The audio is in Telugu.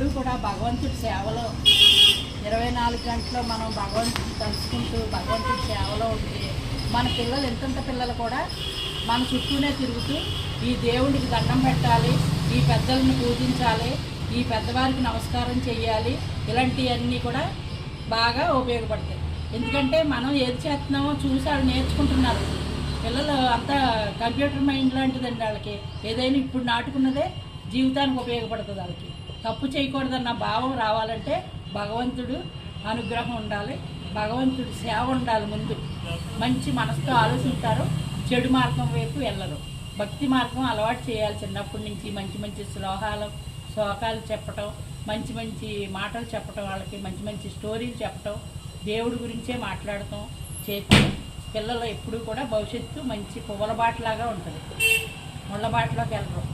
ఎప్పుడూ కూడా భగవంతుడి సేవలో 24 గంటలు మనం భగవంతుడిని తలుచుకుంటూ భగవంతుడి సేవలో ఉంటే మన పిల్లలు ఎంతంత పిల్లలు కూడా మన చుట్టూనే తిరుగుతూ ఈ దేవుడికి దండం పెట్టాలి, ఈ పెద్దలను పూజించాలి, ఈ పెద్దవారికి నమస్కారం చేయాలి, ఇలాంటివన్నీ కూడా బాగా ఉపయోగపడతాయి. ఎందుకంటే మనం ఏది చేస్తున్నామో చూసి వాళ్ళు నేర్చుకుంటున్నారు. పిల్లలు అంతా కంప్యూటర్ మైండ్ లాంటిదండి వాళ్ళకి. ఏదైనా ఇప్పుడు నాటుకున్నదే జీవితానికి ఉపయోగపడుతుంది. వాళ్ళకి తప్పు చేయకూడదన్న భావం రావాలంటే భగవంతుడు అనుగ్రహం ఉండాలి, భగవంతుడి సేవ ఉండాలి. ముందు మంచి మనసుతో ఆలోచించారు, చెడు మార్గం వైపు వెళ్ళరు. భక్తి మార్గం అలవాటు చేయాలి. చిన్నప్పటి నుంచి మంచి మంచి శ్లోకాలు చెప్పటం, మంచి మంచి మాటలు చెప్పటం, వాళ్ళకి మంచి మంచి స్టోరీలు చెప్పటం, దేవుడి గురించే మాట్లాడటం చేస్తే పిల్లలు ఎప్పుడూ కూడా భవిష్యత్తు మంచి పువ్వుల బాటలాగా ఉంటుంది, ముళ్ళ బాటలోకి వెళ్ళరు.